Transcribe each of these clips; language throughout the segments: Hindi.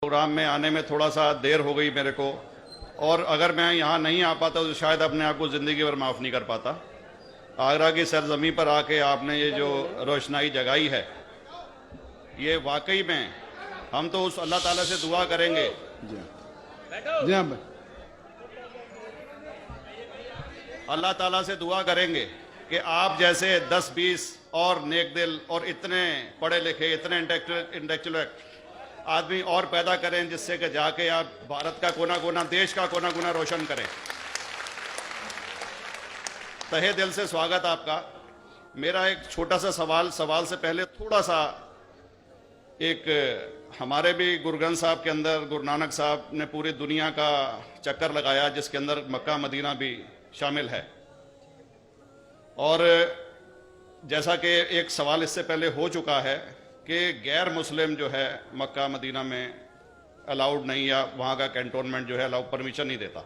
प्रोग्राम में आने में थोड़ा सा देर हो गई मेरे को, और अगर मैं यहाँ नहीं आ पाता तो शायद अपने आप को ज़िंदगी भर माफ़ नहीं कर पाता। आगरा की सरजमी पर आके आपने ये जो रोशनाई जगाई है, ये वाकई में हम तो उस अल्लाह ताला से दुआ करेंगे। जी हाँ। अल्लाह ताला से दुआ करेंगे कि आप जैसे 10-20 और नेक दिल और इतने पढ़े लिखे, इतने इंटेलेक्चुअल आदमी और पैदा करें, जिससे कि जाके आप भारत का कोना कोना, देश का कोना कोना रोशन करें। तहे दिल से स्वागत आपका। मेरा एक छोटा सा सवाल से पहले थोड़ा सा, एक हमारे भी गुरु ग्रंथ साहब के अंदर गुरु नानक साहब ने पूरी दुनिया का चक्कर लगाया, जिसके अंदर मक्का मदीना भी शामिल है। और जैसा कि एक सवाल इससे पहले हो चुका है कि गैर मुस्लिम जो है मक्का मदीना में अलाउड नहीं, या वहाँ का कैंटोनमेंट जो है अलाउ परमिशन नहीं देता।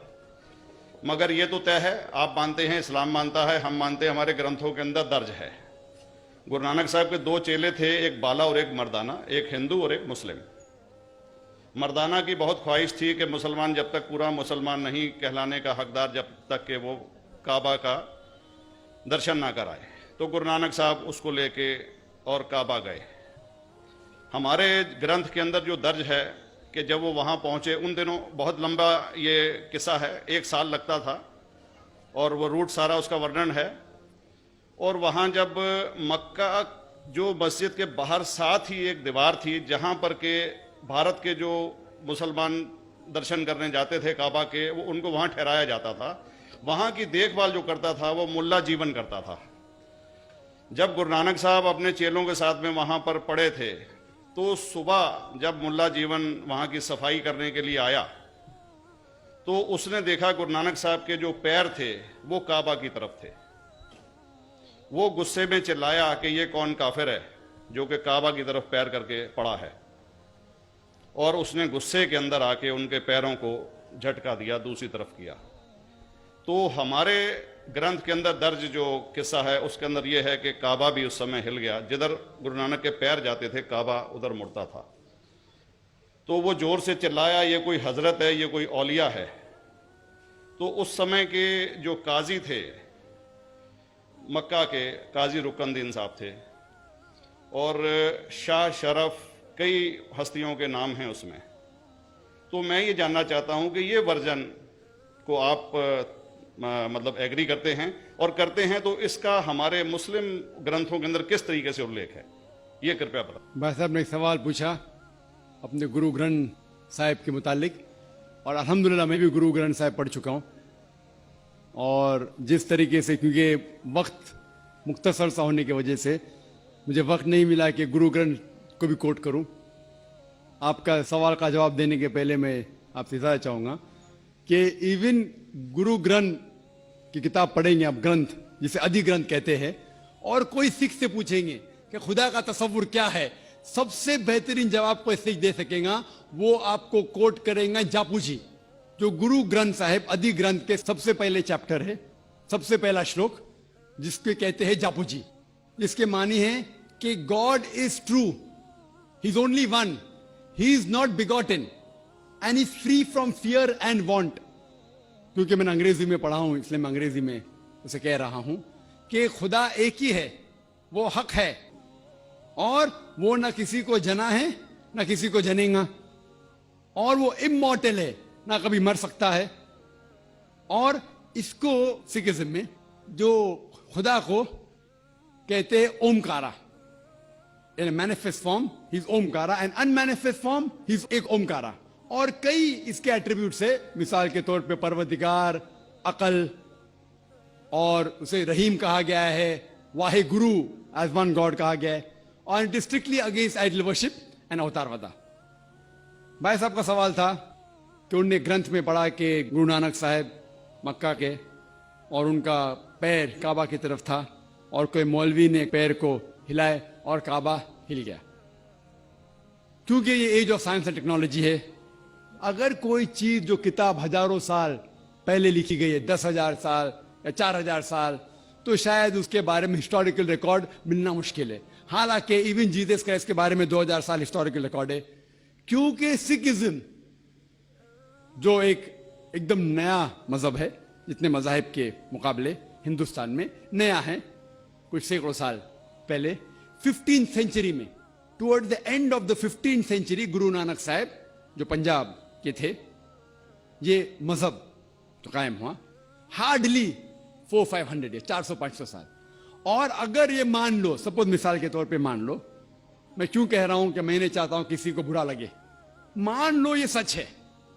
मगर ये तो तय है, आप मानते हैं, इस्लाम मानता है, हम मानते हैं, हमारे ग्रंथों के अंदर दर्ज है। गुरु नानक साहब के 2 चेले थे, एक बाला और एक मर्दाना, एक हिंदू और एक मुस्लिम। मर्दाना की बहुत ख्वाहिश थी कि मुसलमान जब तक पूरा मुसलमान नहीं कहलाने का हकदार, जब तक कि वो काबा का दर्शन ना कराए, तो गुरु नानक साहब उसको लेके और काबा गए। हमारे ग्रंथ के अंदर जो दर्ज है कि जब वो वहाँ पहुँचे, उन दिनों बहुत लंबा ये किस्सा है, 1 साल लगता था, और वो रूट सारा उसका वर्णन है। और वहाँ जब मक्का, जो मस्जिद के बाहर साथ ही एक दीवार थी, जहाँ पर के भारत के जो मुसलमान दर्शन करने जाते थे काबा के, वो उनको वहाँ ठहराया जाता था। वहाँ की देखभाल जो करता था वो मुल्ला जीवन करता था। जब गुरु नानक साहब अपने चेलों के साथ में वहाँ पर पड़े थे, तो सुबह जब मुल्ला जीवन वहाँ की सफाई करने के लिए आया, तो उसने देखा गुरु नानक साहब के जो पैर थे वो काबा की तरफ थे। वो गुस्से में चिल्लाया कि ये कौन काफिर है जो कि काबा की तरफ पैर करके पड़ा है, और उसने गुस्से के अंदर आके उनके पैरों को झटका दिया, दूसरी तरफ किया। तो हमारे ग्रंथ के अंदर दर्ज जो किस्सा है उसके अंदर यह है कि काबा भी उस समय हिल गया, जिधर गुरु नानक के पैर जाते थे काबा उधर मुड़ता था। तो वो जोर से चिल्लाया, ये कोई हजरत है, ये कोई औलिया है। तो उस समय के जो काजी थे मक्का के, काजी रुकनुद्दीन साहब थे, और शाह शरफ, कई हस्तियों के नाम हैं उसमें। तो मैं ये जानना चाहता हूं कि ये वर्जन को आप मतलब एग्री करते हैं, और करते हैं तो इसका हमारे मुस्लिम ग्रंथों के अंदर किस तरीके से उल्लेख है, ये कृपया बताएं। भाई साहब ने एक सवाल पूछा अपने गुरु ग्रंथ साहिब के मुतालिक, और अल्हम्दुलिल्लाह मैं भी गुरु ग्रंथ साहिब पढ़ चुका हूँ। और जिस तरीके से, क्योंकि वक्त मुख्तसर सा होने की वजह से मुझे वक्त नहीं मिला कि गुरु ग्रंथ को भी कोट करूं। आपका सवाल का जवाब देने के पहले मैं आपसे इजाज़ा चाहूँगा कि इवन गुरु ग्रंथ की किताब पढ़ेंगे आप, ग्रंथ जिसे आदि ग्रंथ कहते हैं, और कोई सिख से पूछेंगे कि खुदा का तसव्वुर क्या है, सबसे बेहतरीन जवाब कोई सिख दे सकेगा, वो आपको कोट करेंगे जापू जी, जो गुरु ग्रंथ साहिब आदि ग्रंथ के सबसे पहले चैप्टर है, सबसे पहला श्लोक, जिसके कहते हैं जापू जी, जिसके मानी है कि God is true, he is only one, he is not begotten and is free from fear and want. क्योंकि मैंने अंग्रेजी में पढ़ा हूं, इसलिए मैं अंग्रेजी में उसे कह रहा हूं कि खुदा एक ही है, वो हक है, और वो ना किसी को जना है ना किसी को जनेगा, और वो इमॉर्टल है, ना कभी मर सकता है। और इसको सिखिज्म में जो खुदा को कहते हैं Omkara, in manifest form he is Omkara, and unmanifest form he is एक ओमकारा। और कई इसके एट्रीब्यूट्स है, मिसाल के तौर पे परवरदिगार, अकल, और उसे रहीम कहा गया है, Wahe Guru as one God कहा गया है, और it is strictly against idol worship and अवतारवादा। भाई साहब का सवाल था कि उनने ग्रंथ में पढ़ा कि गुरु नानक साहब मक्का के, और उनका पैर काबा की तरफ था, और कोई मौलवी ने पैर को हिलाए और काबा हिल गया। क्योंकि ये age of science and technology है, अगर कोई चीज जो किताब हजारों साल पहले लिखी गई है, 10,000 साल या 4,000 साल, तो शायद उसके बारे में हिस्टोरिकल रिकॉर्ड मिलना मुश्किल है। हालांकि इवन जीसस क्राइस्ट के बारे में 2000 साल हिस्टोरिकल रिकॉर्ड है क्योंकि सिखिज्म जो एक एकदम नया मजहब है, जितने मजाहिब के मुकाबले हिंदुस्तान में नया है, कुछ सैकड़ों साल पहले 15th सेंचुरी में, toward the end of the 15th century, Guru Nanak साहब जो पंजाब के थे, ये मजहब तो कायम हुआ हार्डली 400-500 या 400-500 साल। और अगर ये मान लो, सपोज मिसाल के तौर पे मान लो, मैं क्यों कह रहा हूं कि मैं नहीं चाहता हूं किसी को बुरा लगे, मान लो ये सच है,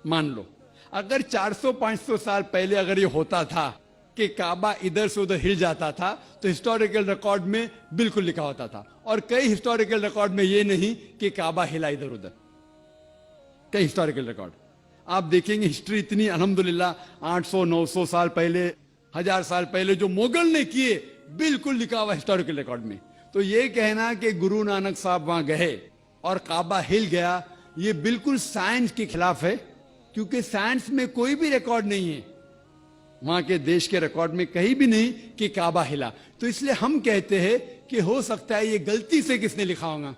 मान लो अगर 400-500 साल पहले अगर ये होता था कि काबा इधर से उधर हिल जाता था, तो हिस्टोरिकल रिकॉर्ड में बिल्कुल लिखा होता था। और कई हिस्टोरिकल रिकॉर्ड में ये नहीं कि काबा हिला इधर उधर, कई हिस्टोरिकल रिकॉर्ड आप देखेंगे। हिस्ट्री इतनी अल्हम्दुलिल्लाह 800-900 साल पहले, 1000 साल पहले जो मुगल ने किए, बिल्कुल लिखा हुआ हिस्टोरिकल रिकॉर्ड में। तो ये कहना कि गुरु नानक साहब वहां गए और काबा हिल गया, ये बिल्कुल साइंस के खिलाफ है, क्योंकि साइंस में कोई भी रिकॉर्ड नहीं है, वहां के देश के रिकॉर्ड में कहीं भी नहीं कि काबा हिला। तो इसलिए हम कहते हैं कि हो सकता है ये गलती से किसने लिखा होगा,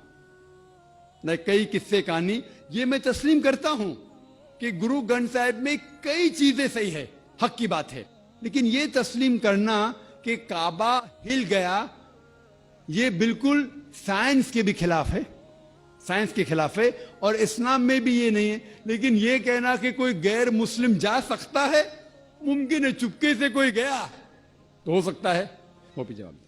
न कई किस्से कहानी। ये मैं तस्लीम करता हूं कि गुरु ग्रंथ साहिब में कई चीजें सही है, हक की बात है, लेकिन ये तस्लीम करना कि काबा हिल गया, ये बिल्कुल साइंस के भी खिलाफ है, साइंस के खिलाफ है। और इस्लाम में भी ये नहीं है। लेकिन ये कहना कि कोई गैर मुस्लिम जा सकता है, मुमकिन है, चुपके से कोई गया तो हो सकता है, वो भी जवाब